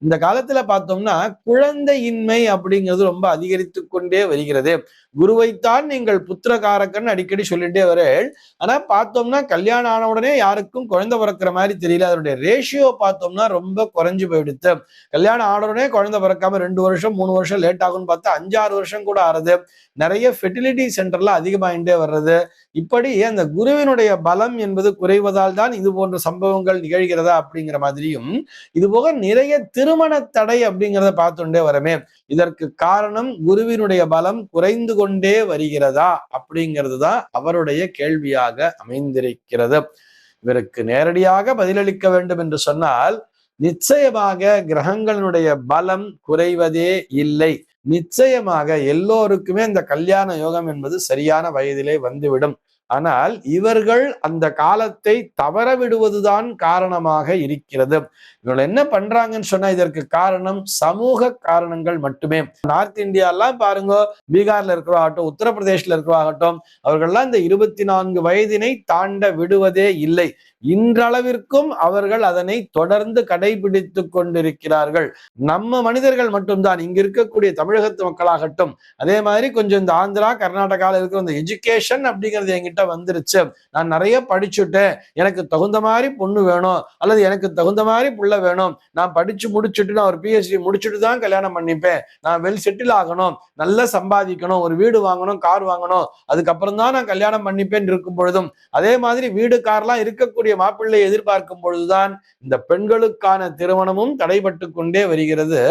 இந்த காலத்துல பார்த்தோம்னா குழந்தையின்மை அப்படிங்கிறது ரொம்ப அதிகரித்து கொண்டே வருகிறது. குருவைத்தான் நீங்கள் புத்திரகாரகன் அடிக்கடி சொல்லிட்டே வரேன். ஆனா பார்த்தோம்னா கல்யாணம் ஆன உடனே யாருக்கும் குழந்தை பிறக்கிற மாதிரி தெரியல. அதனுடைய ரேஷியோ பார்த்தோம்னா ரொம்ப குறைஞ்சு போயிடுத்து. கல்யாணம் ஆன உடனே குழந்தை பிறக்காம 2 வருஷம் 3 வருஷம் லேட் ஆகும்னு பார்த்தா 5-6 வருஷம் கூட ஆறுது. நிறைய ஃபெர்டிலிட்டி சென்டர்ல அதிகமாயிட்டே வர்றது. இப்படி அந்த குருவினுடைய பலம் என்பது குறைவதால் தான் இது போன்ற சம்பவங்கள் நிகழ்கிறதா அப்படிங்கிற மாதிரியும், இது போக நிறைய திருமண தடை அப்படிங்கிறத பார்த்துட்டே வரமே. இதற்கு காரணம் குருவினுடைய பலம் குறைந்து கொண்டே வருகிறதா அப்படிங்கிறது தான் அவருடைய கேள்வியாக அமைந்திருக்கிறது. இவருக்கு நேரடியாக பதிலளிக்க வேண்டும் என்று சொன்னால், நிச்சயமாக கிரகங்களினுடைய பலம் குறைவதே இல்லை. நிச்சயமாக எல்லோருக்குமே இந்த கல்யாண யோகம் என்பது சரியான வயதிலே வந்துவிடும். ஆனால் இவர்கள் அந்த காலத்தை தவற விடுவதுதான் காரணமாக இருக்கிறது. இவர்கள் என்ன பண்றாங்கன்னு சொன்னா இதற்கு காரணம் சமூக காரணங்கள் மட்டுமே. நார்த் இந்தியா எல்லாம் பாருங்க, பீகார்ல இருக்கிறாகட்டும், உத்தரப்பிரதேசல இருக்கிறாகட்டும், அவர்கள்லாம் இந்த 24 வயதினை தாண்ட விடுவதே இல்லை. இன்றளவிற்கும் அவர்கள் அதனை தொடர்ந்து கடைபிடித்துக் கொண்டிருக்கிறார்கள். நம்ம மனிதர்கள் மட்டும்தான், இங்க இருக்கக்கூடிய தமிழகத்து மக்களாகட்டும், அதே மாதிரி கொஞ்சம் இந்த ஆந்திரா கர்நாடகாவில் இருக்கிற இந்த எஜுகேஷன் அப்படிங்கிறது என்கிட்ட வந்துருச்சு, நான் நிறைய படிச்சுட்டேன், எனக்கு தகுந்த மாதிரி பொண்ணு வேணும் அல்லது எனக்கு தகுந்த மாதிரி புள்ள வேணும், நான் படிச்சு முடிச்சுட்டு நான் ஒரு PhD முடிச்சுட்டு தான் கல்யாணம் பண்ணிப்பேன், நான் வெல் செட்டில் ஆகணும், நல்லா சம்பாதிக்கணும், ஒரு வீடு வாங்கணும், கார் வாங்கணும், அதுக்கப்புறம் தான் நான் கல்யாணம் பண்ணிப்பேன் இருக்கும் பொழுதும், அதே மாதிரி வீடு கார்லாம் இருக்கக்கூடிய மாப்பிள்ளை எதிர்பார்க்கும் பொழுதுதான் இந்த பெண்களுக்கான திருமணமும் தடைபட்டு கொண்டே வருகிறது.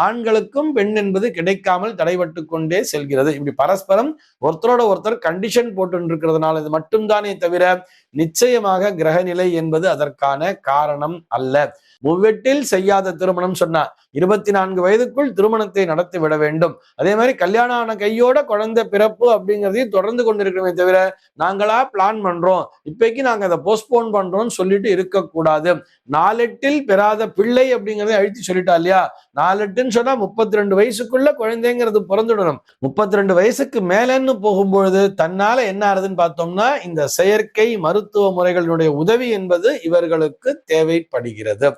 ஆண்களுக்கும் பெண் என்பது கிடைக்காமல் தடைபட்டு கொண்டே செல்கிறது. இப்படி பரஸ்பரம் ஒருத்தரோட ஒருத்தர் கண்டிஷன் போட்டு இருக்கிறதுனால இது மட்டும்தானே தவிர நிச்சயமாக கிரகநிலை என்பது அதற்கான காரணம் அல்ல. முவ்வெட்டில் செய்யாத திருமணம் சொன்னா 24 வயதுக்குள் திருமணத்தை நடத்தி விட வேண்டும். அதே மாதிரி கல்யாணம் ஆன கையோட குழந்தை பிறப்பு அப்படிங்கிறதையும் தொடர்ந்து கொண்டிருக்கணுமே தவிர நாங்களா பிளான் பண்றோம், இப்பைக்கு நாங்க அதை போஸ்ட்போன் பண்றோம்னு சொல்லிட்டு இருக்கக்கூடாது. 4-8 பெறாத பிள்ளை அப்படிங்கிறத அழுத்தி சொல்லிட்டா இல்லையா. 4-8ன்னு சொன்னா 32 வயசுக்குள்ள குழந்தைங்கிறது பிறந்துடணும். 32 வயசுக்கு மேலன்னு போகும்பொழுது தன்னால என்ன ஆறுதுன்னு பார்த்தோம்னா இந்த செயற்கை மருத்துவ முறைகளுடைய உதவி என்பது இவர்களுக்கு தேவைப்படுகிறது.